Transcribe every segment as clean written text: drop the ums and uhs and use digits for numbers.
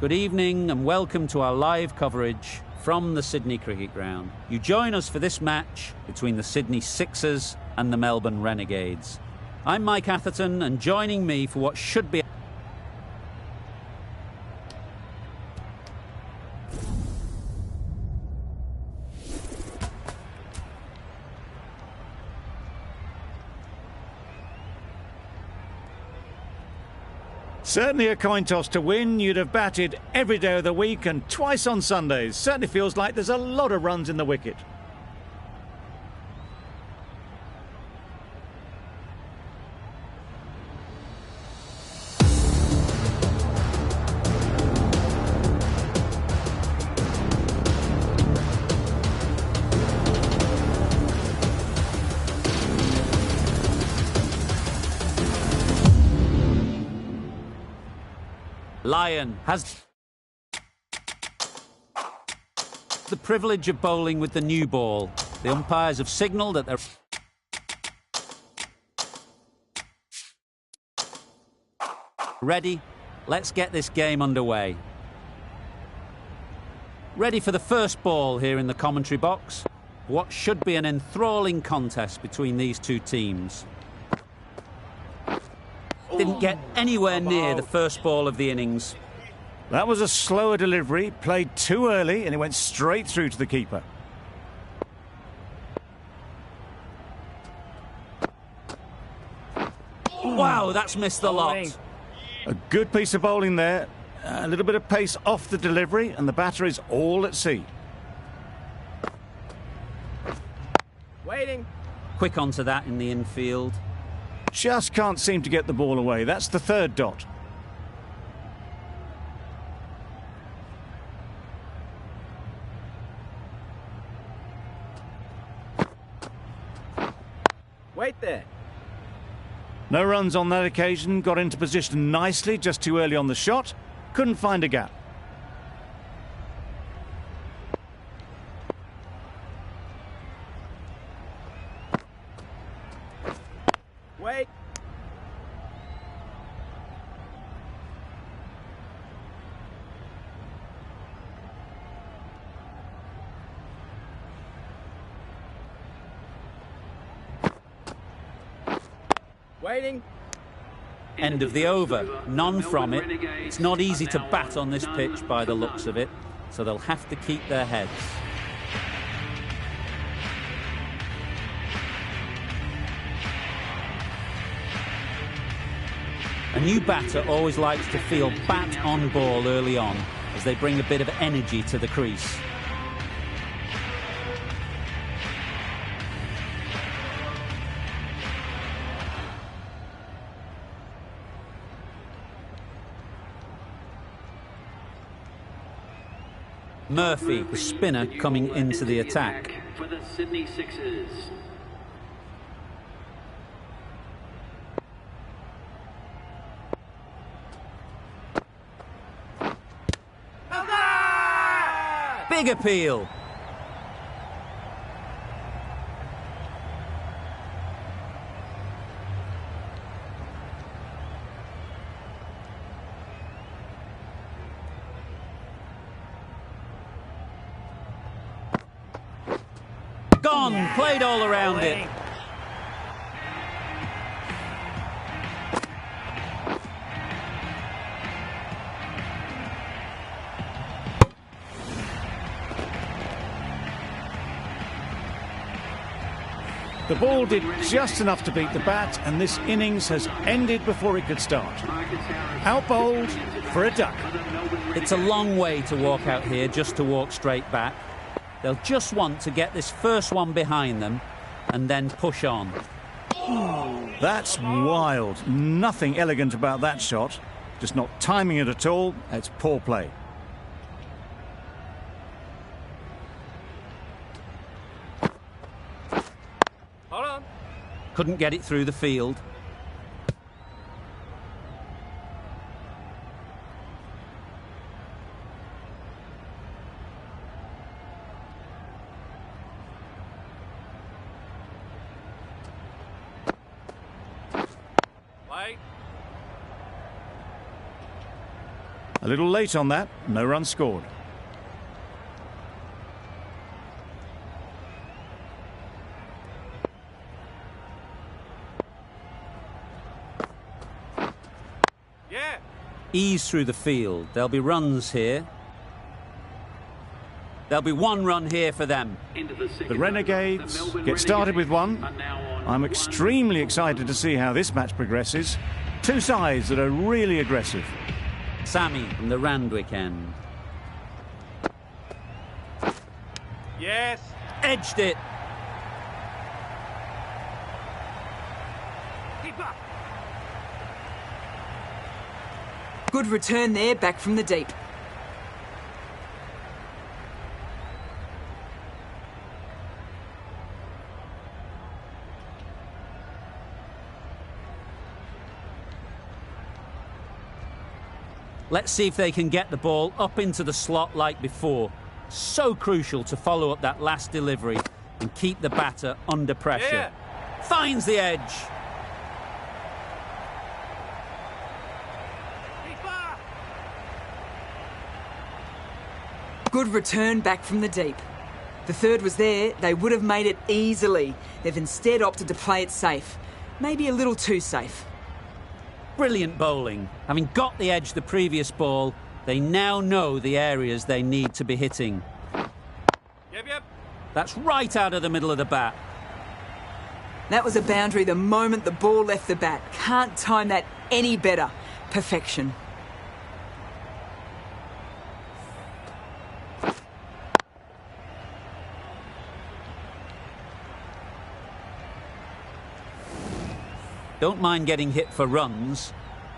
Good evening and welcome to our live coverage from the Sydney Cricket Ground. You join us for this match between the Sydney Sixers and the Melbourne Renegades. I'm Mike Atherton, and joining me for what should be certainly a coin toss to win. You'd have batted every day of the week and twice on Sundays. Certainly feels like there's a lot of runs in the wicket. Lyon has the privilege of bowling with the new ball. The umpires have signalled that they're ready. Let's get this game underway. Ready for the first ball here in the commentary box. What should be an enthralling contest between these two teams. Didn't get anywhere near the first ball of the innings. That was a slower delivery, played too early, and it went straight through to the keeper. Wow, that's missed the lot. A good piece of bowling there. A little bit of pace off the delivery, and the batter is all at sea. Waiting. Quick onto that in the infield. Just can't seem to get the ball away. That's the third dot. Wait there. No runs on that occasion. Got into position nicely, just too early on the shot. Couldn't find a gap. Wait. Waiting. End of the over. None from it. It's not easy to bat on this pitch by the looks of it, so they'll have to keep their heads. A new batter always likes to feel bat on ball early on, as they bring a bit of energy to the crease. Murphy, the spinner, coming into the attack. For the Sydney Sixers. Big appeal. Gone, played all around it. The ball did just enough to beat the bat, and this innings has ended before it could start. Out bowled for a duck. It's a long way to walk out here just to walk straight back. They'll just want to get this first one behind them and then push on. That's wild. Nothing elegant about that shot. Just not timing it at all. It's poor play. Hold on. Couldn't get it through the field. A little late on that, no run scored. Yeah. Ease through the field. There'll be runs here. There'll be one run here for them. The Renegades get started with one. I'm extremely excited to see how this match progresses. Two sides that are really aggressive. Sammy from the Randwick end. Yes. Edged it. Keep up. Good return there, back from the deep. Let's see if they can get the ball up into the slot like before. So crucial to follow up that last delivery and keep the batter under pressure. Yeah. Finds the edge. Keep up. Good return back from the deep. The third was there, they would have made it easily. They've instead opted to play it safe. Maybe a little too safe. Brilliant bowling. Having got the edge the previous ball, they now know the areas they need to be hitting. Yep. That's right out of the middle of the bat. That was a boundary the moment the ball left the bat. Can't time that any better. Perfection. Don't mind getting hit for runs.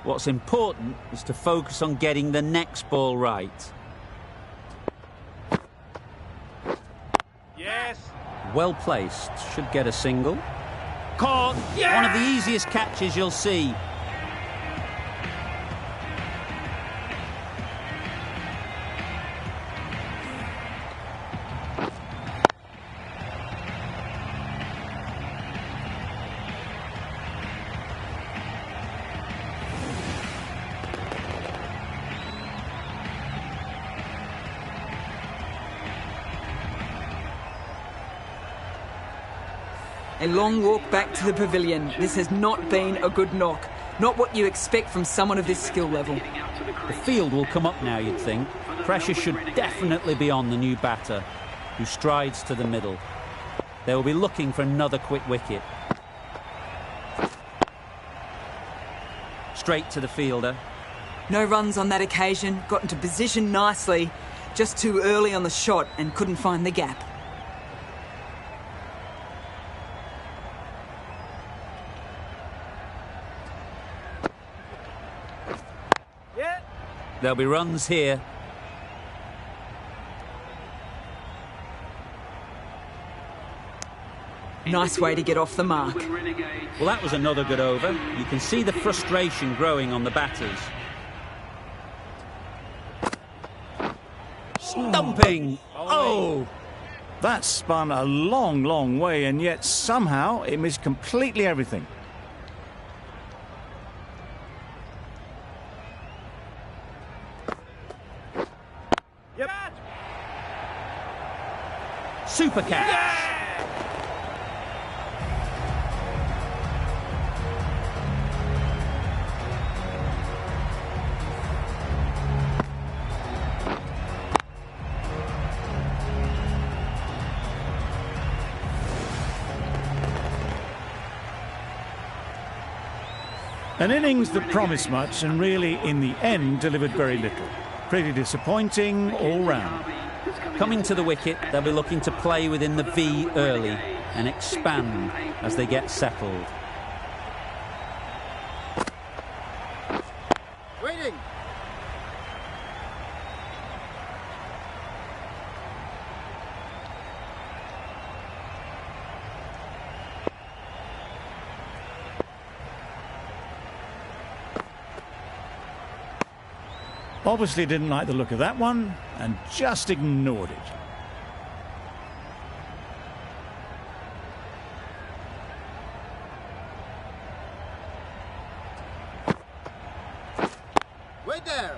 What's important is to focus on getting the next ball right. Yes. Well placed. Should get a single. Caught. Yeah! One of the easiest catches you'll see. A long walk back to the pavilion. This has not been a good knock. Not what you expect from someone of this skill level. The field will come up now, you'd think. Pressure should definitely be on the new batter, who strides to the middle. They will be looking for another quick wicket. Straight to the fielder. No runs on that occasion. Got into position nicely. Just too early on the shot and couldn't find the gap. Yeah. There'll be runs here. Nice way to get off the mark. Well, that was another good over. You can see the frustration growing on the batters. Stumping! Oh! That spun a long, long way, and yet somehow it missed completely everything. Yep. Super catch! An innings that promised much and really, in the end, delivered very little. Pretty disappointing all round. Coming to the wicket, they'll be looking to play within the V early and expand as they get settled. Waiting. Obviously didn't like the look of that one and just ignored it. Wait there.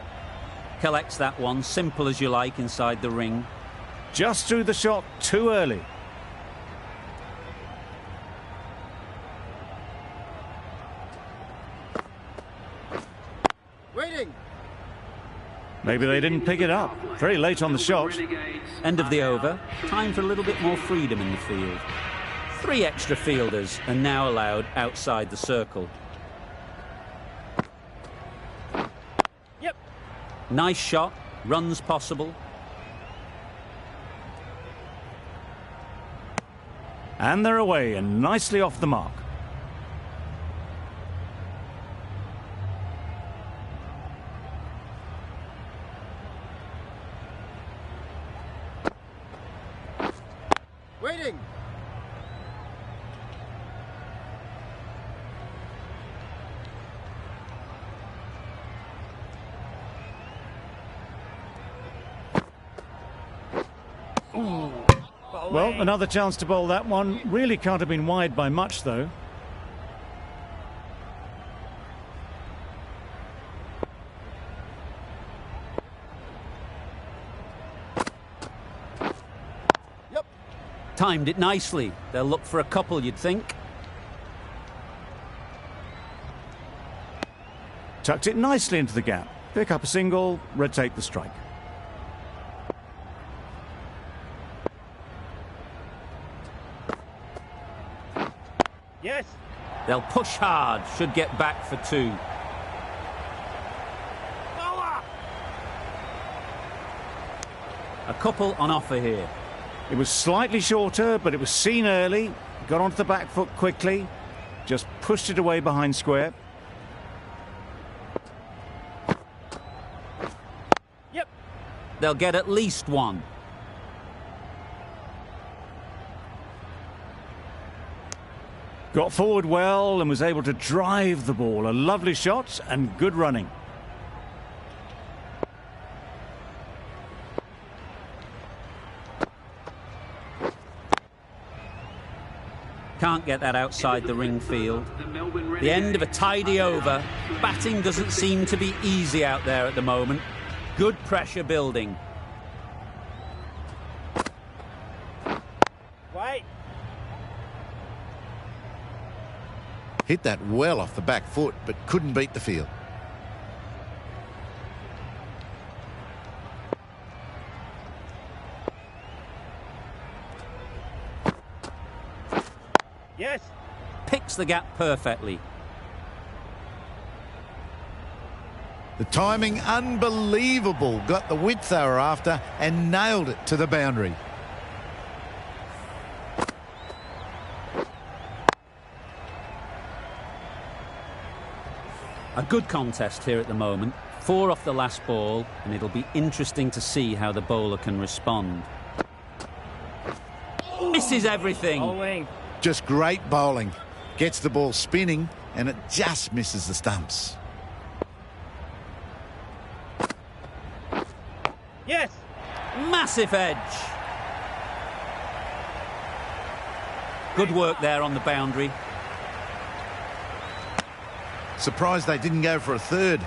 collects that one, simple as you like, inside the ring. Just threw the shot too early. Waiting. Maybe they didn't pick it up. Very late on the shot. End of the over. Time for a little bit more freedom in the field. 3 extra fielders are now allowed outside the circle. Yep. Nice shot. Runs possible. And they're away and nicely off the mark. Waiting. Well, another chance to bowl that one. Really can't have been wide by much, though. Yep. Timed it nicely. They'll look for a couple, you'd think. Tucked it nicely into the gap. Pick up a single, rotate the strike. Yes. They'll push hard. Should get back for 2. Bowler. A couple on offer here. It was slightly shorter, but it was seen early. Got onto the back foot quickly. Just pushed it away behind square. Yep. They'll get at least 1. Got forward well and was able to drive the ball. A lovely shot and good running. Can't get that outside the ring field. The end of a tidy over. Batting doesn't seem to be easy out there at the moment. Good pressure building. Wait. Hit that well off the back foot, but couldn't beat the field. Yes. Picks the gap perfectly. The timing, unbelievable. Got the width they were after and nailed it to the boundary. A good contest here at the moment. 4 off the last ball, and it'll be interesting to see how the bowler can respond. Misses everything. Bowling. Just great bowling. Gets the ball spinning and it just misses the stumps. Yes. Massive edge. Good work there on the boundary. Surprised they didn't go for a third.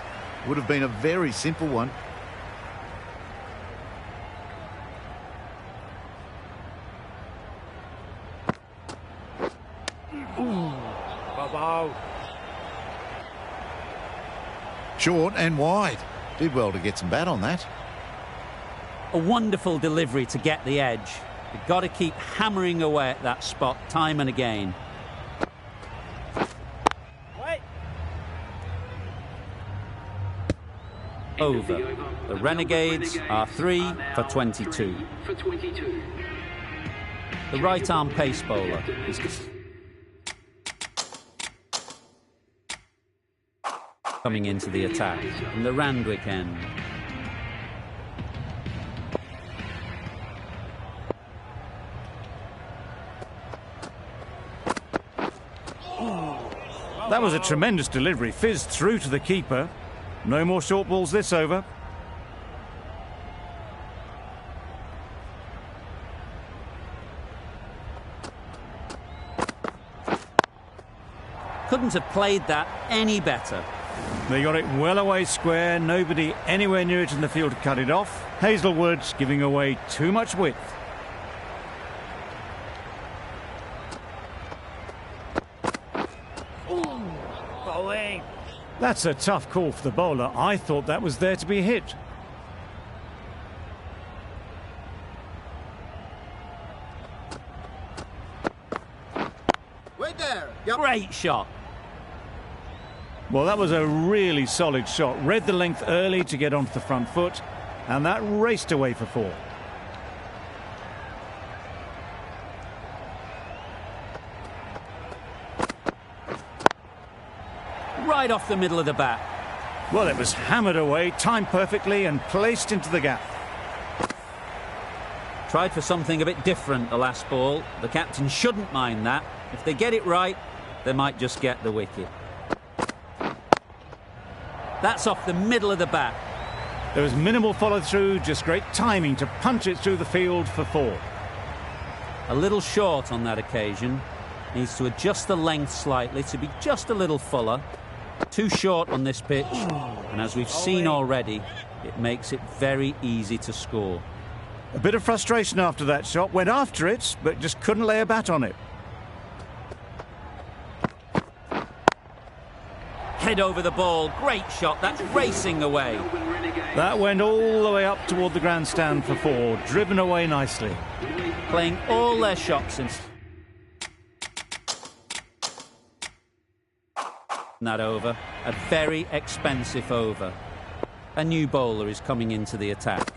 Would have been a very simple one. Bow. Short and wide. Did well to get some bat on that. A wonderful delivery to get the edge. You've got to keep hammering away at that spot time and again. Wait. Over. The Renegades are 3 for 22. The right arm pace bowler is coming into the attack from the Randwick end. That was a tremendous delivery. Fizzed through to the keeper. No more short balls this over. Couldn't have played that any better. They got it well away square, nobody anywhere near it in the field to cut it off. Hazelwood's giving away too much width. Bowling. That's a tough call for the bowler. I thought that was there to be hit. Wait there. Great shot. Well, that was a really solid shot. Read the length early to get onto the front foot, and that raced away for 4. Right off the middle of the bat. Well, it was hammered away, timed perfectly, and placed into the gap. Tried for something a bit different the last ball. The captain shouldn't mind that. If they get it right, they might just get the wicket. That's off the middle of the bat. There was minimal follow-through, just great timing to punch it through the field for 4. A little short on that occasion. Needs to adjust the length slightly to be just a little fuller. Too short on this pitch, and as we've seen already, it makes it very easy to score. A bit of frustration after that shot. Went after it, but just couldn't lay a bat on it. Head over the ball. Great shot. That's racing away. That went all the way up toward the grandstand for 4. Driven away nicely. Playing all their shots in that over. A very expensive over. A new bowler is coming into the attack.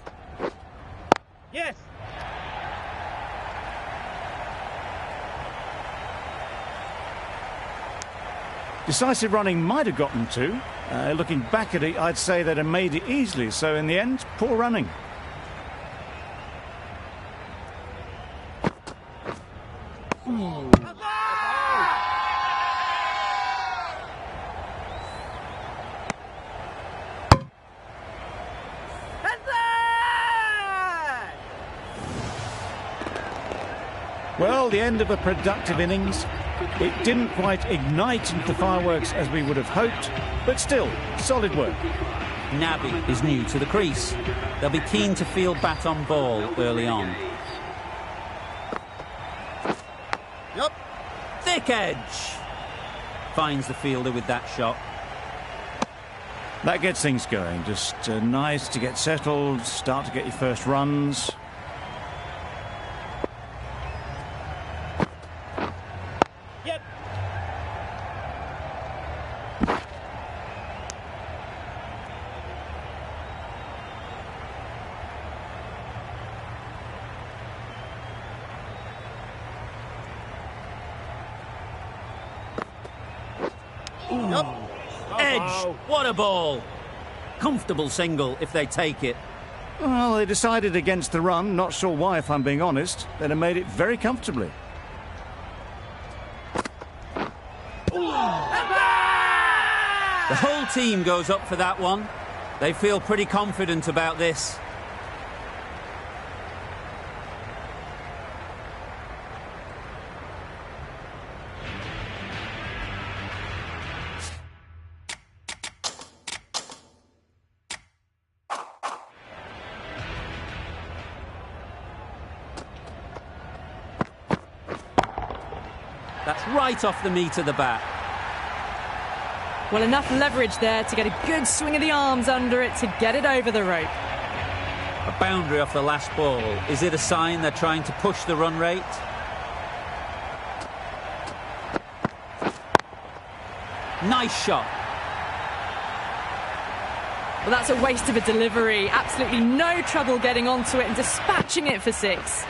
Yes. Decisive running might have gotten 2. Looking back at it, I'd say they'd have made it easily. So in the end, poor running. Well, the end of a productive innings. It didn't quite ignite into the fireworks as we would have hoped, but still, solid work. Nabi is new to the crease. They'll be keen to field bat on ball early on. Yep. Thick edge. Finds the fielder with that shot. That gets things going. Just nice to get settled, start to get your first runs. Yep. Yep. Edge. What a ball. Comfortable single if they take it. Well, they decided against the run. Not sure why, if I'm being honest. They'd have made it very comfortably. The whole team goes up for that one. They feel pretty confident about this. That's right off the meat of the bat. Well, enough leverage there to get a good swing of the arms under it to get it over the rope. A boundary off the last ball. Is it a sign they're trying to push the run rate? Nice shot. Well, that's a waste of a delivery. Absolutely no trouble getting onto it and dispatching it for 6.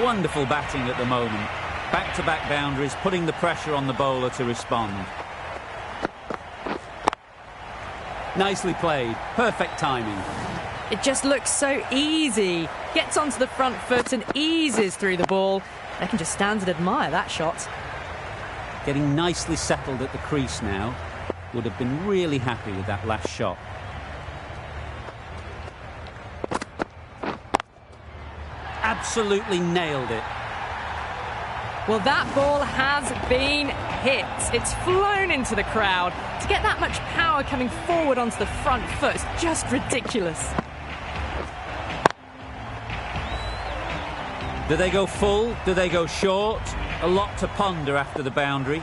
Wonderful batting at the moment. Back-to-back boundaries, putting the pressure on the bowler to respond. Nicely played. Perfect timing. It just looks so easy. Gets onto the front foot and eases through the ball. They can just stand and admire that shot. Getting nicely settled at the crease now. Would have been really happy with that last shot. Absolutely nailed it. Well, that ball has been hit. It's flown into the crowd. To get that much power coming forward onto the front foot is just ridiculous. Do they go full? Do they go short? A lot to ponder after the boundary.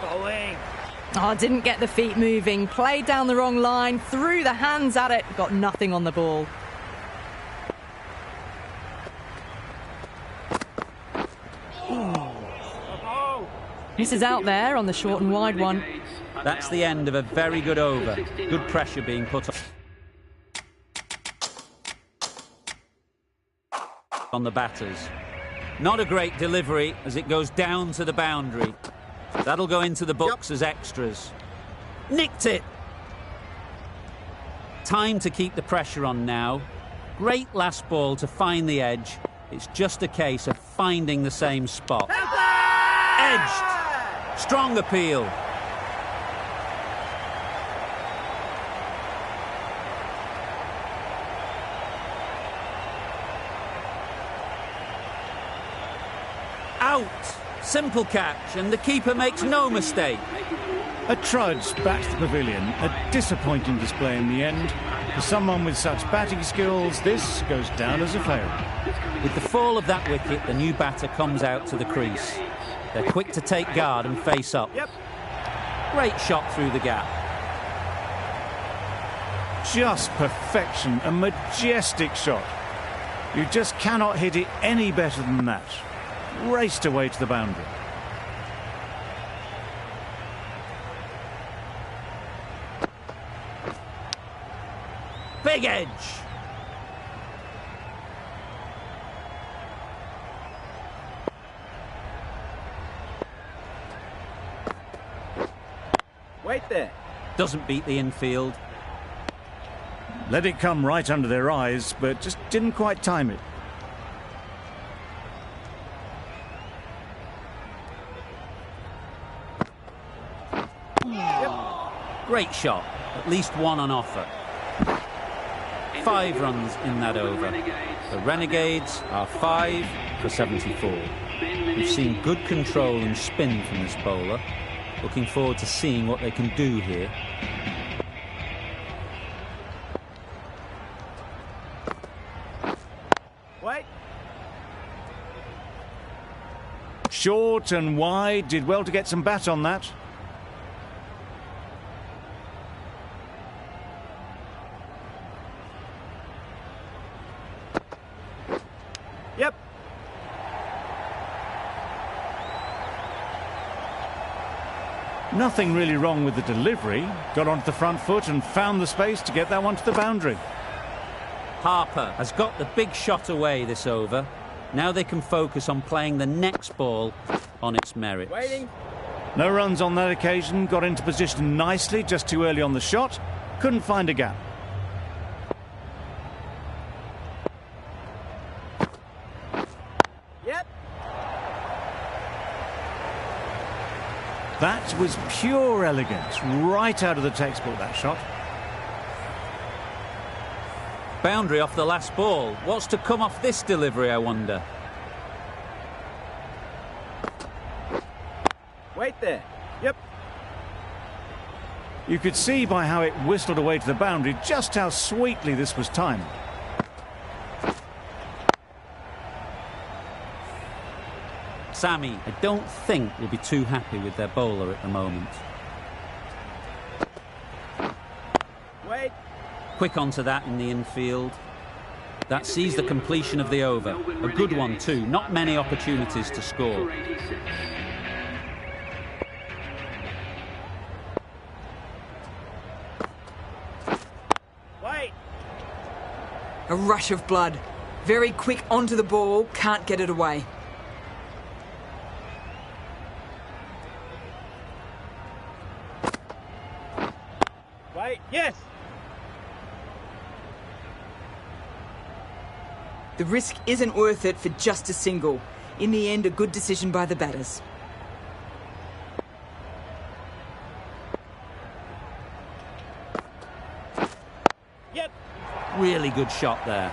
Bowling. Oh, didn't get the feet moving. Played down the wrong line, threw the hands at it, got nothing on the ball. This is out there on the short and wide one. That's the end of a very good over. Good pressure being put on the batters. Not a great delivery as it goes down to the boundary. That'll go into the books as extras. Nicked it! Time to keep the pressure on now. Great last ball to find the edge. It's just a case of finding the same spot. Edged! Strong appeal. Out! Simple catch, and the keeper makes no mistake. A trudge back to the pavilion. A disappointing display in the end. For someone with such batting skills, this goes down as a fail. With the fall of that wicket, the new batter comes out to the crease. They're quick to take guard and face up. Great shot through the gap. Just perfection, a majestic shot. You just cannot hit it any better than that. Raced away to the boundary. Big edge. Wait there. Doesn't beat the infield. Let it come right under their eyes, but just didn't quite time it. Great shot. At least one on offer. 5 runs in that over. The Renegades are 5 for 74. We've seen good control and spin from this bowler. Looking forward to seeing what they can do here. Wait. Short and wide, did well to get some bat on that. Yep. Nothing really wrong with the delivery. Got onto the front foot and found the space to get that one to the boundary. Harper has got the big shot away this over. Now they can focus on playing the next ball on its merits. Waiting. No runs on that occasion. Got into position nicely, just too early on the shot. Couldn't find a gap. Yep. That was pure elegance. Right out of the textbook, that shot. Boundary off the last ball. What's to come off this delivery, I wonder? Wait there. Yep. You could see by how it whistled away to the boundary just how sweetly this was timed. Sammy, I don't think will be too happy with their bowler at the moment. Wait. Quick onto that in the infield. That sees the completion of the over. A good one too. Not many opportunities to score. Wait. A rush of blood. Very quick onto the ball, can't get it away. Wait. Yes. The risk isn't worth it for just a single. In the end, a good decision by the batters. Yep. Really good shot there.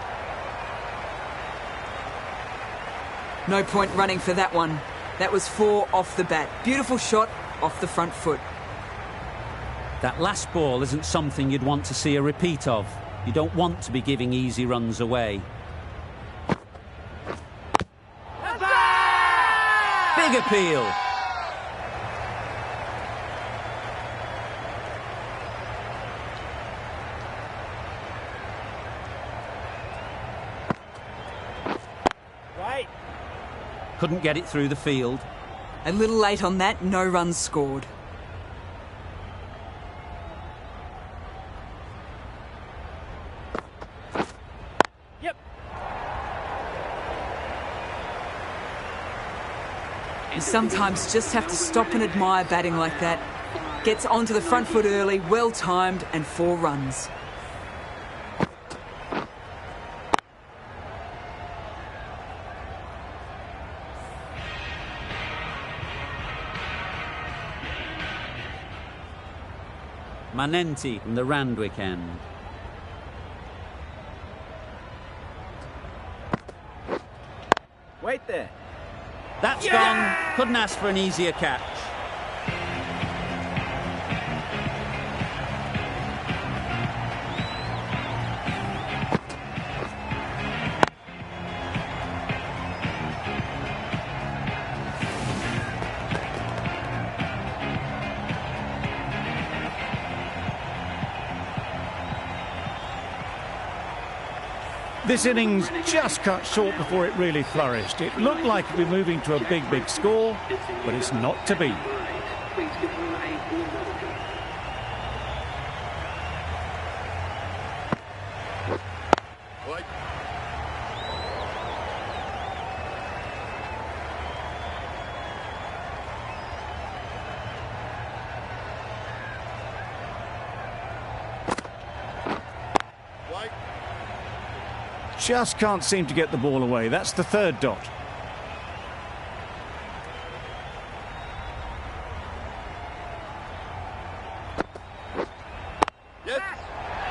No point running for that one. That was 4 off the bat. Beautiful shot off the front foot. That last ball isn't something you'd want to see a repeat of. You don't want to be giving easy runs away. Big appeal. Right. Couldn't get it through the field. A little late on that, no runs scored. Yep. You sometimes just have to stop and admire batting like that. Gets onto the front foot early, well timed, and 4 runs. Manenti from the Randwick end. Wait there. That's gone. Couldn't ask for an easier catch. This innings just cut short before it really flourished. It looked like it'd be moving to a big score, but it's not to be. Please give them a ball welcome. Just can't seem to get the ball away. That's the 3rd dot.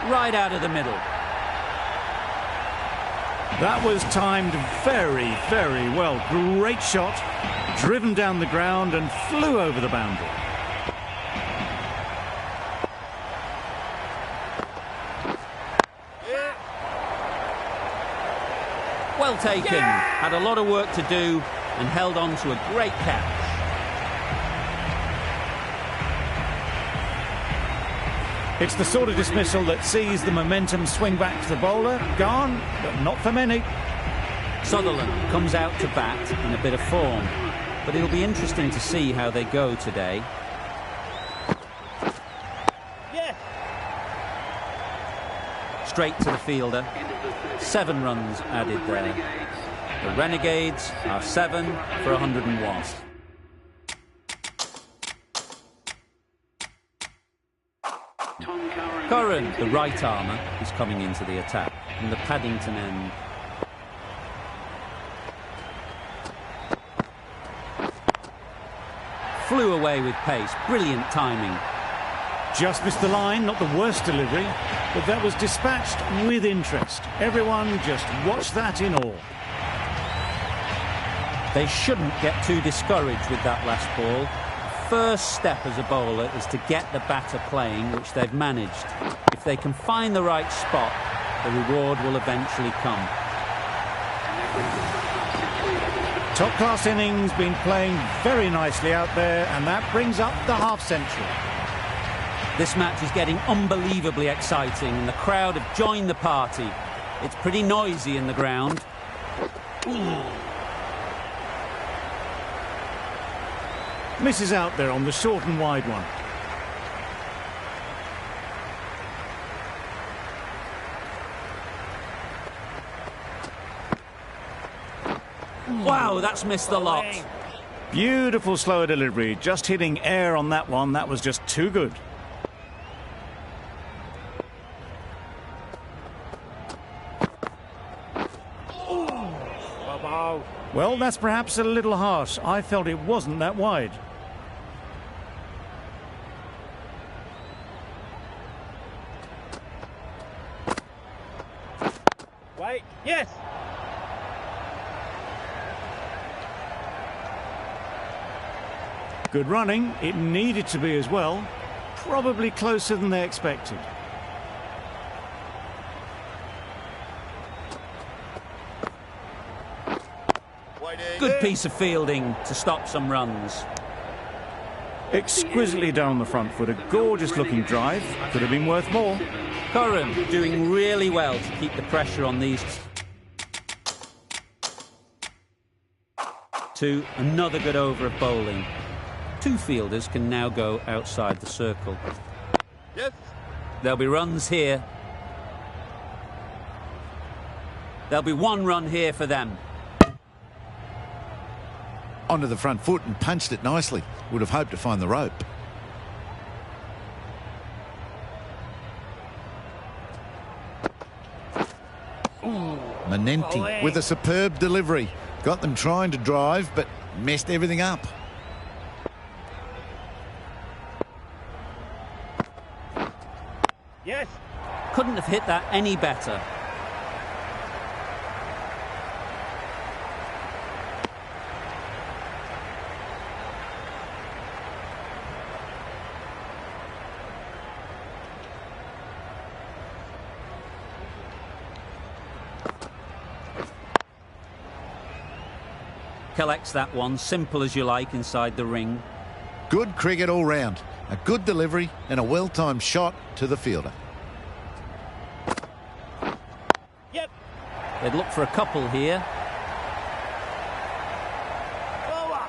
Right out of the middle. That was timed very well. Great shot, driven down the ground and flew over the boundary. Well taken. Had a lot of work to do and held on to a great catch. It's the sort of dismissal that sees the momentum swing back to the bowler. Gone, but not for many. Sutherland comes out to bat in a bit of form, but it'll be interesting to see how they go today. Yes. Straight to the fielder. 7 runs added there. The Renegades are 7 for 101. Curran, the right armour, is coming into the attack from the Paddington end. Flew away with pace. Brilliant timing. Just missed the line, not the worst delivery, but that was dispatched with interest. Everyone just watched that in awe. They shouldn't get too discouraged with that last ball. First step as a bowler is to get the batter playing, which they've managed. If they can find the right spot, the reward will eventually come. Top-class innings, been playing very nicely out there, and that brings up the half-century. This match is getting unbelievably exciting, and the crowd have joined the party. It's pretty noisy in the ground. Misses out there on the short and wide one. Wow, that's missed the lot. Beautiful slower delivery, just hitting air on that one. That was just too good. Well, that's perhaps a little harsh. I felt it wasn't that wide. Wait. Yes. Good running. It needed to be as well. Probably closer than they expected. Good piece of fielding to stop some runs. Exquisitely done on the front foot. A gorgeous looking drive. Could have been worth more. Curran doing really well to keep the pressure on these two. Another good over of bowling. Two fielders can now go outside the circle. Yes. There'll be runs here. There'll be one run here for them. Onto the front foot and punched it nicely. Would have hoped to find the rope. Manenti with a superb delivery. Got them trying to drive, but messed everything up. Yes. Couldn't have hit that any better. Collects that one, simple as you like, inside the ring. Good cricket all round. A good delivery and a well-timed shot to the fielder. Yep. They'd look for a couple here. Over.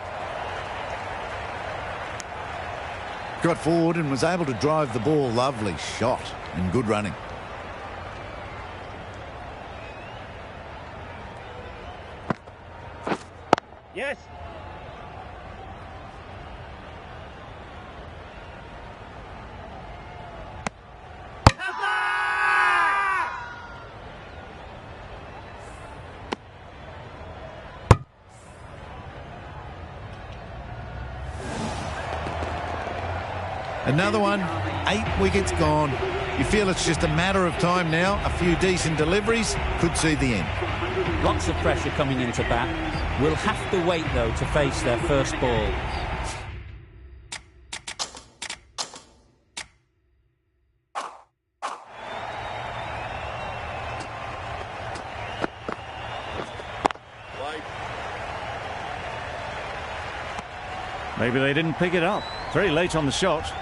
Got forward and was able to drive the ball. Lovely shot and good running. Yes. Another one, 8 wickets gone. You feel it's just a matter of time now. A few decent deliveries could see the end. Lots of pressure coming into bat. Will have to wait, though, to face their first ball. Maybe they didn't pick it up. Very late on the shot.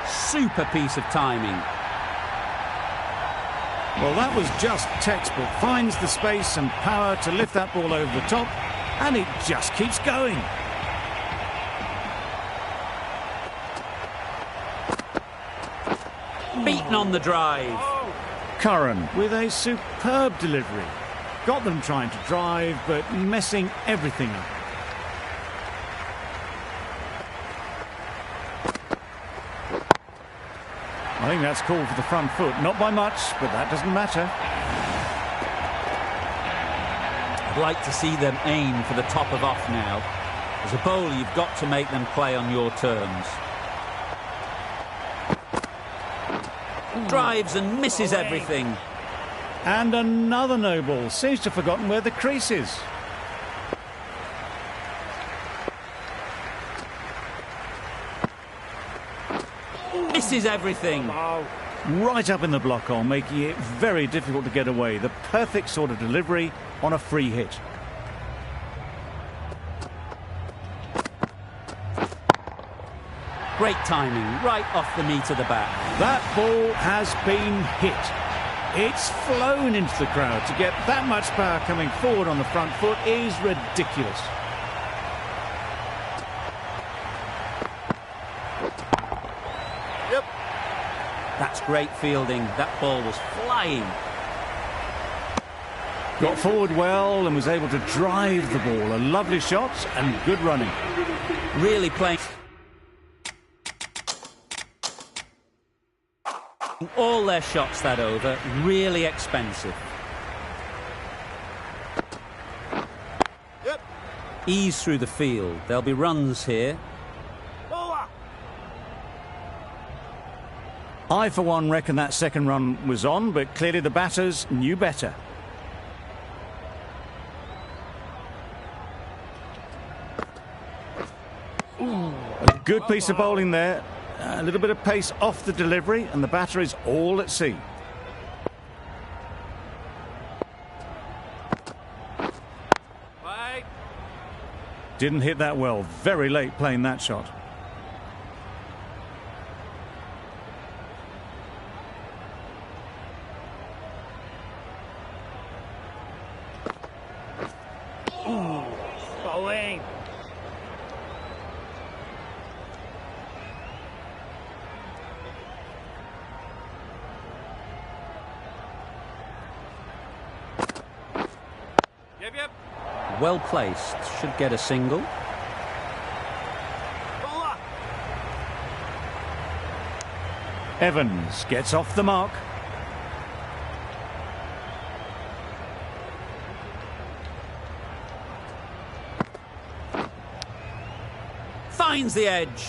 Super piece of timing. Well, that was just textbook. Finds the space and power to lift that ball over the top, and it just keeps going. Beaten on the drive. Curran with a superb delivery. Got them trying to drive, but messing everything up. I think that's called for the front foot. Not by much, but that doesn't matter. I'd like to see them aim for the top of off now. As a bowler, you've got to make them play on your terms. Drives and misses everything. And another no ball. Seems to have forgotten where the crease is. Misses everything. Right up in the block hole, making it very difficult to get away. The perfect sort of delivery on a free hit. Great timing, right off the meat of the bat. That ball has been hit. It's flown into the crowd. To get that much power coming forward on the front foot is ridiculous. Yep. That's great fielding. That ball was flying. Got forward well and was able to drive the ball. A lovely shot and good running. Really playing all their shots that over. Really expensive. Yep. Ease through the field. There'll be runs here. Over. I, for one, reckon that second run was on, but clearly the batters knew better. A good piece of bowling there. A little bit of pace off the delivery, and the batter is all at sea. Wait. Didn't hit that well. Very late playing that shot. Bowling. Yep. Well placed. Should get a single. Bowler. Evans gets off the mark. Finds the edge.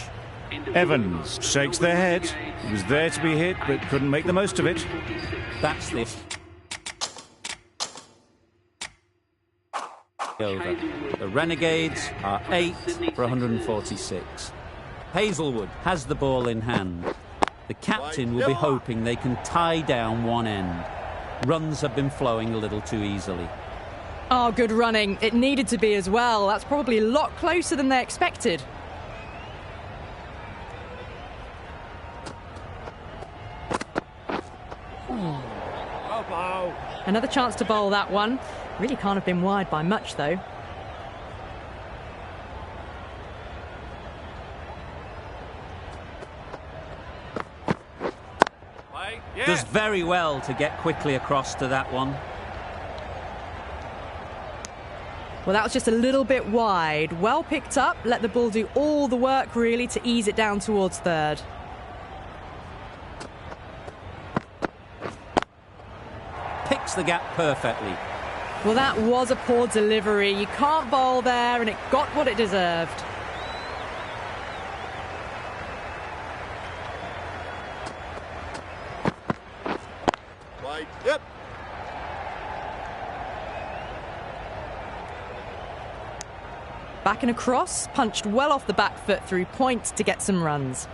Evans shakes their head. He was there to be hit, but couldn't make the most of it. That's the over. The Renegades are 8 for 146. Hazelwood has the ball in hand. The captain will be hoping they can tie down one end. Runs have been flowing a little too easily. Oh, good running. It needed to be as well. That's probably a lot closer than they expected. Bow. Another chance to bowl that one. Really can't have been wide by much, though. Wait. Does very well to get quickly across to that one. Well, that was just a little bit wide. Well picked up. Let the ball do all the work, really, to ease it down towards third. Picks the gap perfectly. Well, that was a poor delivery. You can't bowl there, and it got what it deserved. Wait. Yep. Back and across, punched well off the back foot through point to get some runs.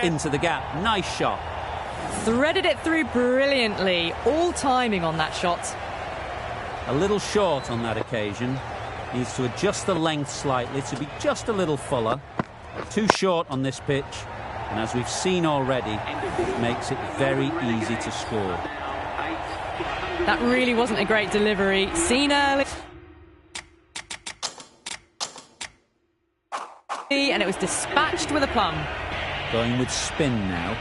Into the gap. Nice shot. Threaded it through brilliantly. All timing on that shot. A little short on that occasion. Needs to adjust the length slightly to be just a little fuller. Too short on this pitch. And as we've seen already, it makes it very easy to score. That really wasn't a great delivery. Seen early. And it was dispatched with a plum. Going with spin now.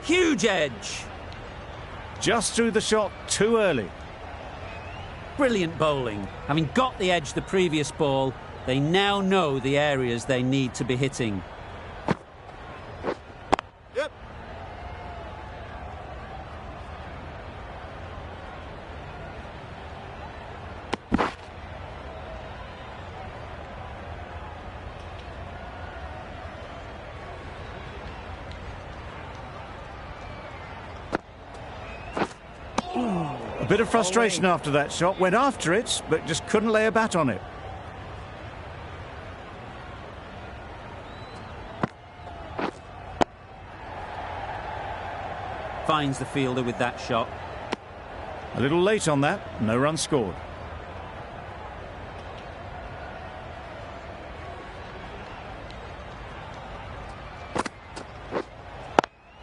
Huge edge. Just threw the shot too early. Brilliant bowling. Having got the edge the previous ball, they now know the areas they need to be hitting. Yep. A bit of frustration after that shot. Went after it, but just couldn't lay a bat on it. Finds the fielder with that shot. A little late on that. No run scored.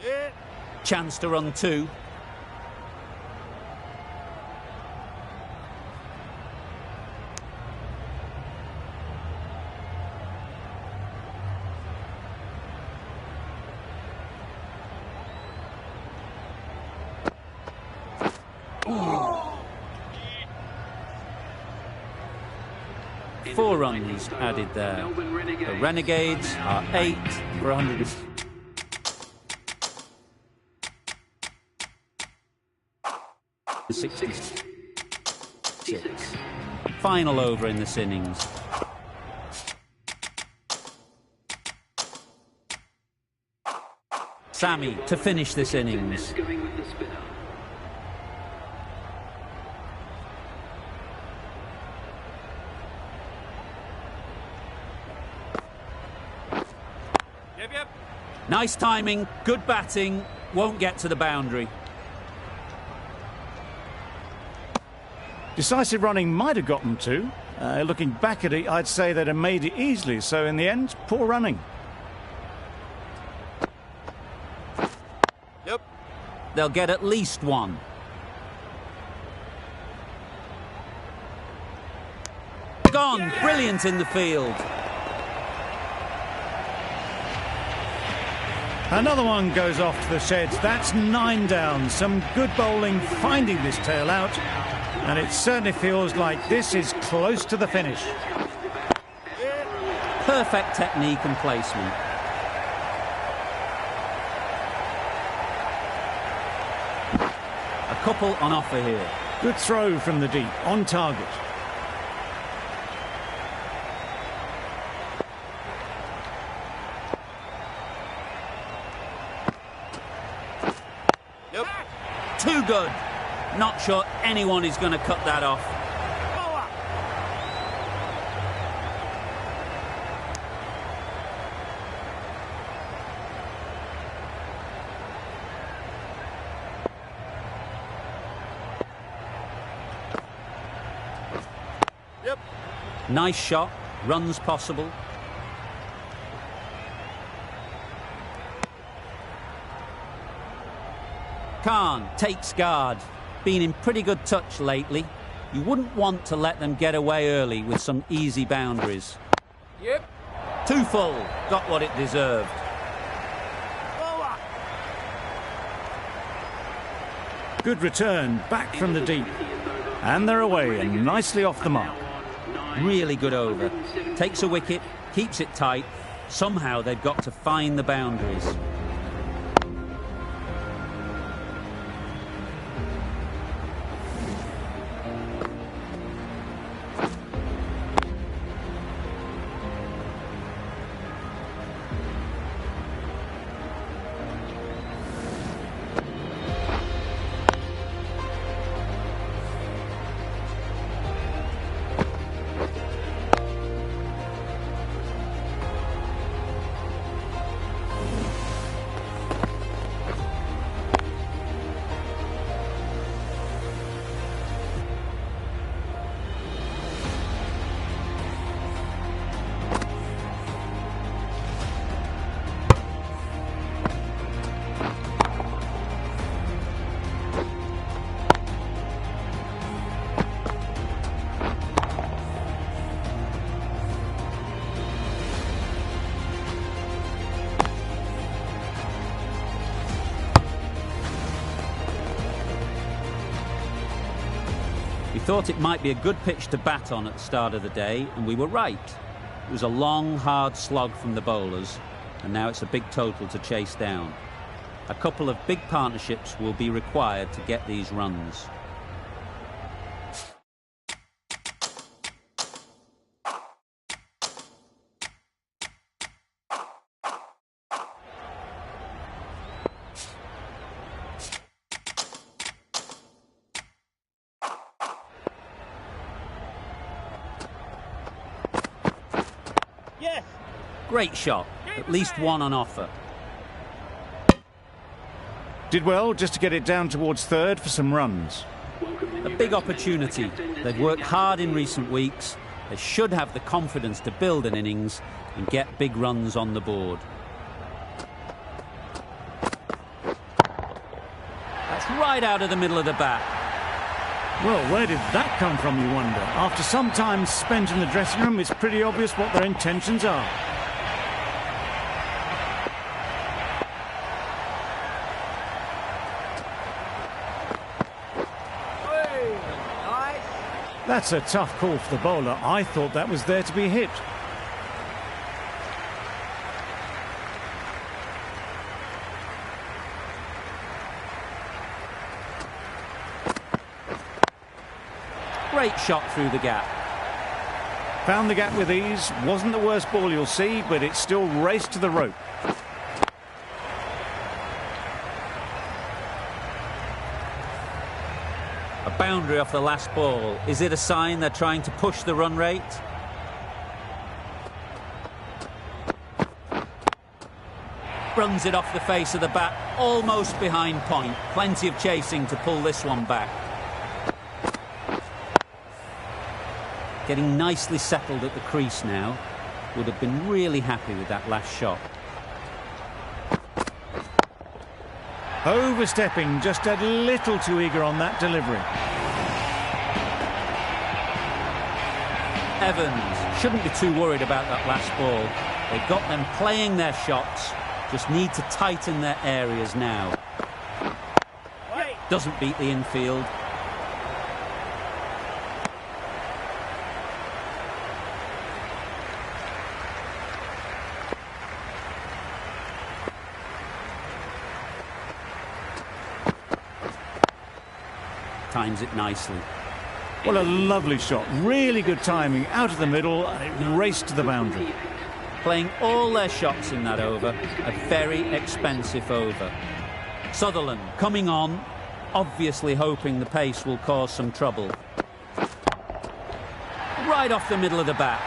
Yeah. Chance to run two. Four runs added there. The Renegades are 8 for 100. 66. Final over in this innings. Sammy to finish this innings. Going with the spinner. Yep. Nice timing, good batting, won't get to the boundary. Decisive running might have got them to. Looking back at it, I'd say they'd have made it easily. So in the end, poor running. Yep. They'll get at least one. Gone, brilliant in the field. Another one goes off to the sheds. That's 9 down. Some good bowling finding this tail out. And it certainly feels like this is close to the finish. Perfect technique and placement. A couple on offer here. Good throw from the deep, on target. Yep. Too good. Not sure anyone is going to cut that off. Yep. Nice shot. Runs possible. Khan takes guard. Been in pretty good touch lately. You wouldn't want to let them get away early with some easy boundaries. Yep. Too full. Got what it deserved. Good return, back from the deep. And they're away and nicely off the mark. Really good over. Takes a wicket, keeps it tight. Somehow they've got to find the boundaries. We thought it might be a good pitch to bat on at the start of the day, and we were right. It was a long, hard slog from the bowlers, and now it's a big total to chase down. A couple of big partnerships will be required to get these runs. Great shot. At least one on offer. Did well just to get it down towards third for some runs. A big opportunity. They've worked hard in recent weeks. They should have the confidence to build an innings and get big runs on the board. That's right out of the middle of the bat. Well, where did that come from, you wonder? After some time spent in the dressing room, it's pretty obvious what their intentions are. That's a tough call for the bowler. I thought that was there to be hit. Great shot through the gap. Found the gap with ease. Wasn't the worst ball you'll see, but it still raced to the rope. A boundary off the last ball. Is it a sign they're trying to push the run rate? Runs it off the face of the bat, almost behind point. Plenty of chasing to pull this one back. Getting nicely settled at the crease now. Would have been really happy with that last shot. Overstepping, just a little too eager on that delivery. Evans shouldn't be too worried about that last ball. They got them playing their shots. Just need to tighten their areas now. Doesn't beat the infield. Times it nicely. What a lovely shot. Really good timing. Out of the middle, and it raced to the boundary. Playing all their shots in that over. A very expensive over. Sutherland coming on, obviously hoping the pace will cause some trouble. Right off the middle of the bat.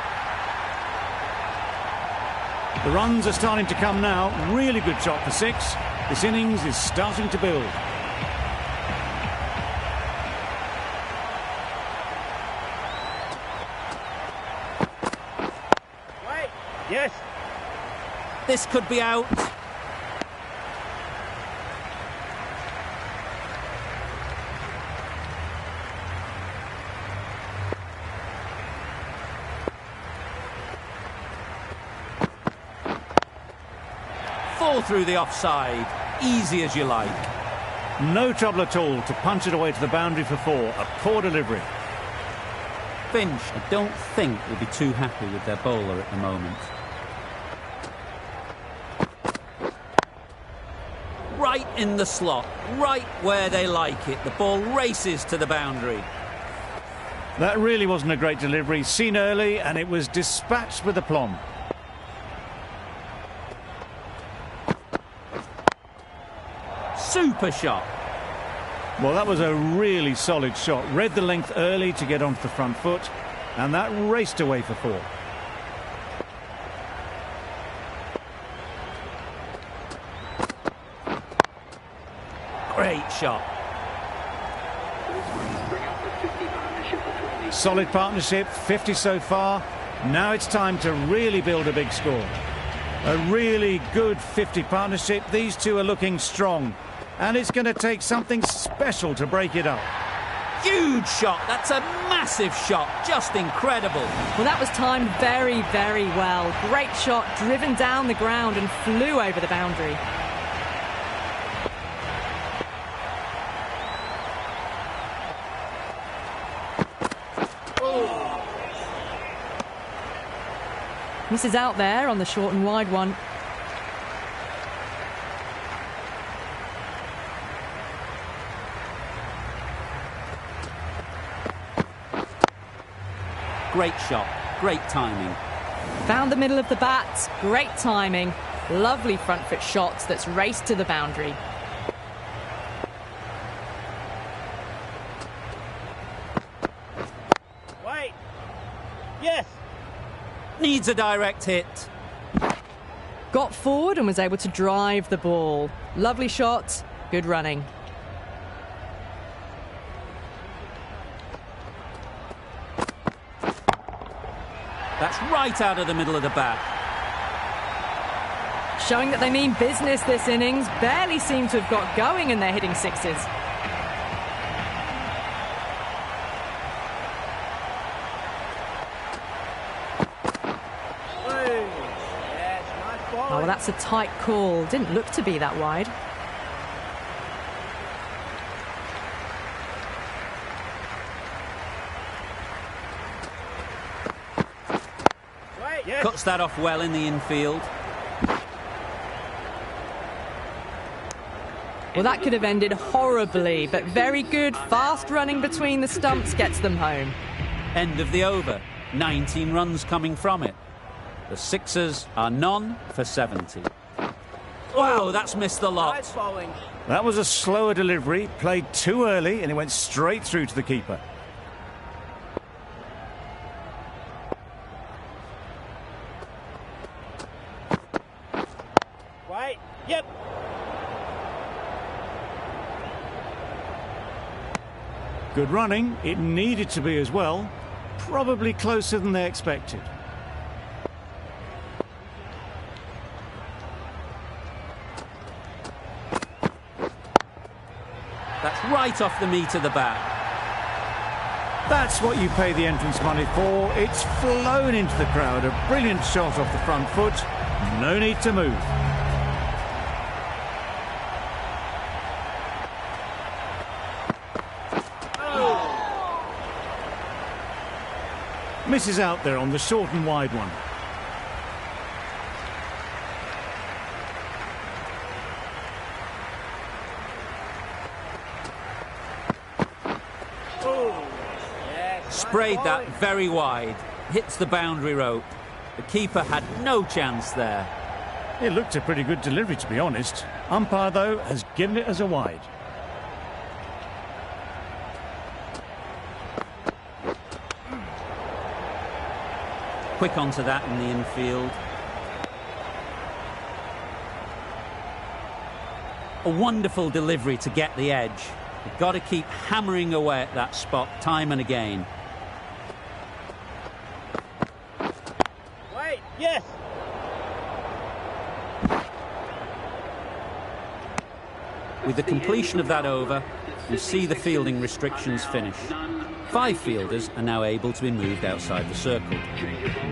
The runs are starting to come now. Really good shot for 6. This innings is starting to build. Yes. This could be out. Fall through the offside. Easy as you like. No trouble at all to punch it away to the boundary for 4. A poor delivery. Finch, I don't think, will be too happy with their bowler at the moment. Right in the slot, right where they like it. The ball races to the boundary. That really wasn't a great delivery. Seen early, and it was dispatched with aplomb. Super shot. Well, that was a really solid shot. Read the length early to get onto the front foot, and that raced away for 4. Great shot. Solid partnership, 50 so far. Now it's time to really build a big score. A really good 50 partnership. These two are looking strong. And it's going to take something special to break it up. Huge shot. That's a massive shot. Just incredible. Well, that was timed very, very well. Great shot, driven down the ground and flew over the boundary. Misses out there on the short and wide one. Great shot. Great timing. Found the middle of the bat. Great timing. Lovely front foot shots that's raced to the boundary. Wait. Yes. Needs a direct hit. Got forward and was able to drive the ball. Lovely shot. Good running. That's right out of the middle of the bat. Showing that they mean business this innings. Barely seem to have got going and they're hitting 6s. Oh, well, that's a tight call. Didn't look to be that wide. Yes. Cuts that off well in the infield. Well, that could have ended horribly, but very good, fast running between the stumps gets them home. End of the over. 19 runs coming from it. The Sixers are none for 70. Wow, that's missed the lot. Nice bowling. That was a slower delivery, played too early, and it went straight through to the keeper. Wait. Yep. Good running. It needed to be as well. Probably closer than they expected. That's right off the meat of the bat. That's what you pay the entrance money for. It's flown into the crowd. A brilliant shot off the front foot. No need to move. Misses out there on the short and wide one. Sprayed that very wide. Hits the boundary rope. The keeper had no chance there. It looked a pretty good delivery, to be honest. Umpire, though, has given it as a wide. Quick onto that in the infield. A wonderful delivery to get the edge. You've got to keep hammering away at that spot time and again. Wait. Yes. With the completion of that over, you see the fielding restrictions finish. 5 fielders are now able to be moved outside the circle.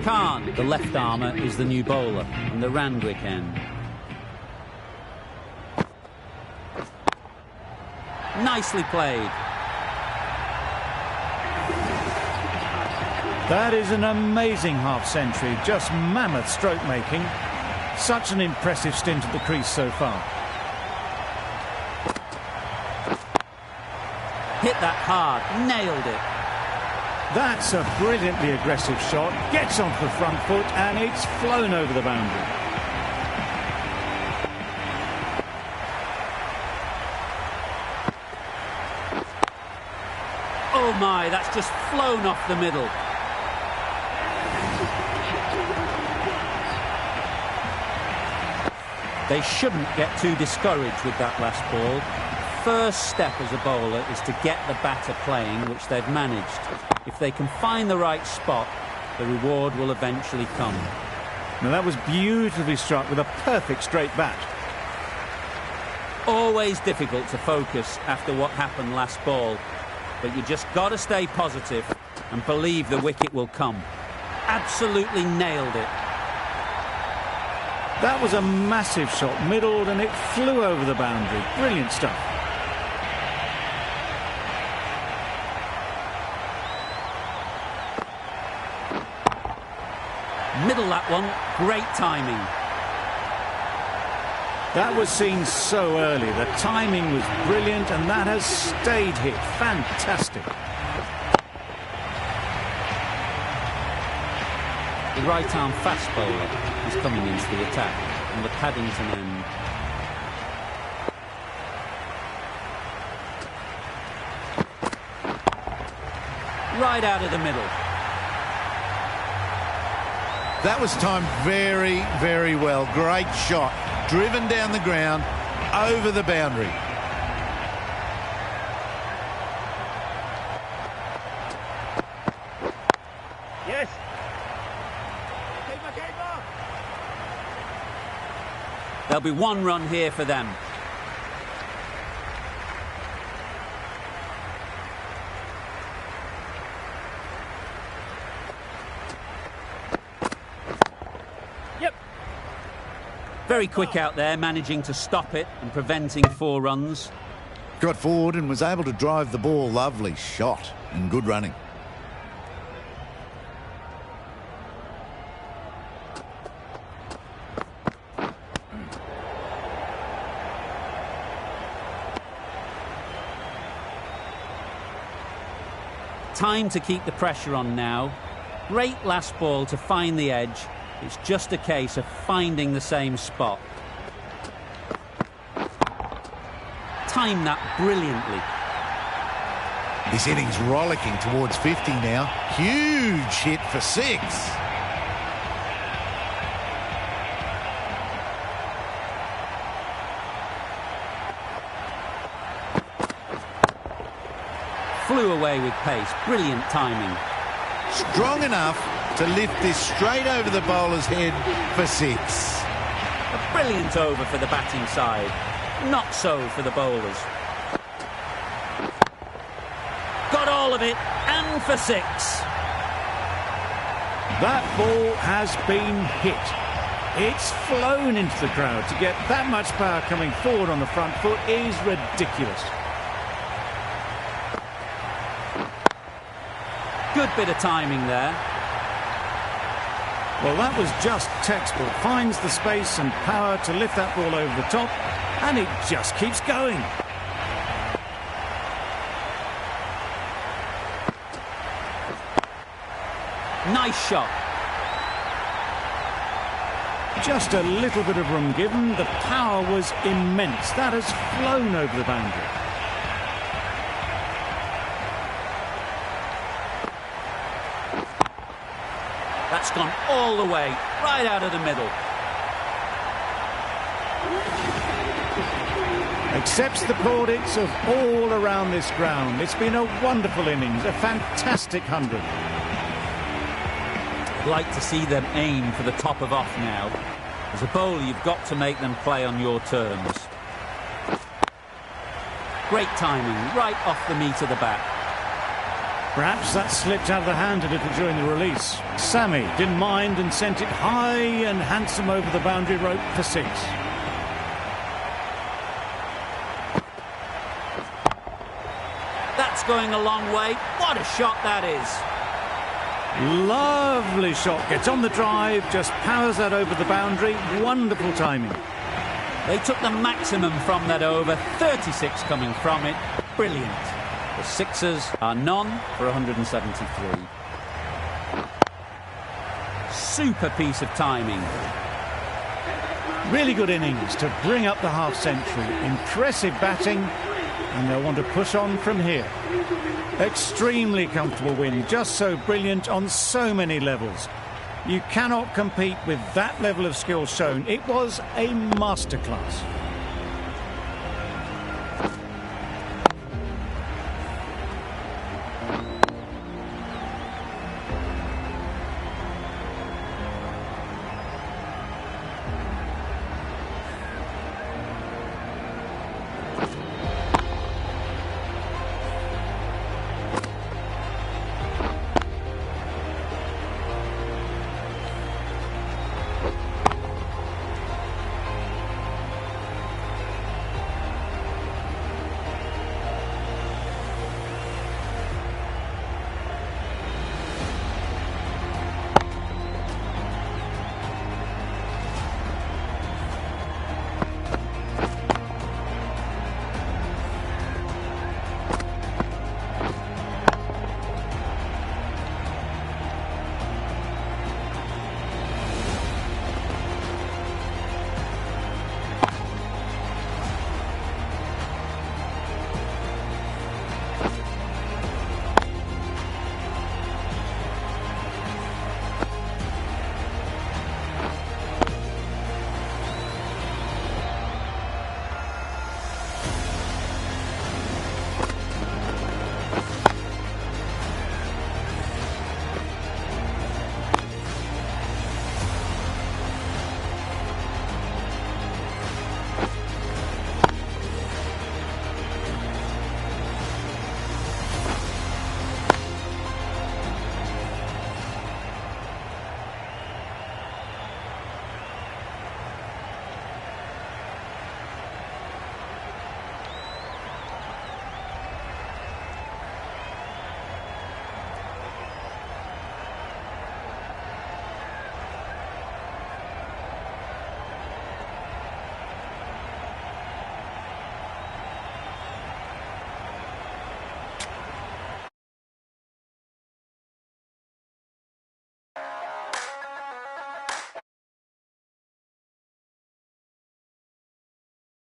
Khan, the left armour, is the new bowler on the Randwick end. Nicely played. That is an amazing half-century, just mammoth stroke making. Such an impressive stint at the crease so far. Hit that hard, nailed it. That's a brilliantly aggressive shot, gets onto the front foot, and it's flown over the boundary. Oh my, that's just flown off the middle. They shouldn't get too discouraged with that last ball. First step as a bowler is to get the batter playing, which they've managed. If they can find the right spot, the reward will eventually come. Now that was beautifully struck with a perfect straight bat. Always difficult to focus after what happened last ball, but you just got to stay positive and believe the wicket will come. Absolutely nailed it. That was a massive shot, middled, and it flew over the boundary. Brilliant stuff. Middle that one, great timing. That was seen so early. The timing was brilliant, and that has stayed hit. Fantastic. The right-arm fast bowler is coming into the attack on the Paddington end. Right out of the middle. That was timed very, very well. Great shot. Driven down the ground, over the boundary. Yes. Keeper. There'll be 1 run here for them. Yep. Very quick out there, managing to stop it and preventing 4 runs. Got forward and was able to drive the ball. Lovely shot and good running. Time to keep the pressure on now. Great last ball to find the edge. It's just a case of finding the same spot. Timed that brilliantly. This inning's rollicking towards 50 now. Huge hit for 6. Flew away with pace. Brilliant timing. Strong enough to lift this straight over the bowler's head for 6. A brilliant over for the batting side. Not so for the bowlers. Got all of it, and for 6. That ball has been hit. It's flown into the crowd. To get that much power coming forward on the front foot is ridiculous. Good bit of timing there. Well, that was just textbook. Finds the space and power to lift that ball over the top, and it just keeps going. Nice shot. Just a little bit of room given. The power was immense. That has flown over the boundary. That's gone all the way, right out of the middle. Accepts the plaudits of all around this ground. It's been a wonderful innings, a fantastic 100. I'd like to see them aim for the top of off now. As a bowler, you've got to make them play on your terms. Great timing, right off the meat of the bat. Perhaps that slipped out of the hand a little during the release. Sammy didn't mind and sent it high and handsome over the boundary rope for 6. That's going a long way. What a shot that is. Lovely shot. Gets on the drive, just powers that over the boundary. Wonderful timing. They took the maximum from that over. 36 coming from it. Brilliant. The Sixers are none for 173. Super piece of timing. Really good innings to bring up the half-century. Impressive batting, and they'll want to push on from here. Extremely comfortable win, just so brilliant on so many levels. You cannot compete with that level of skill shown. It was a masterclass.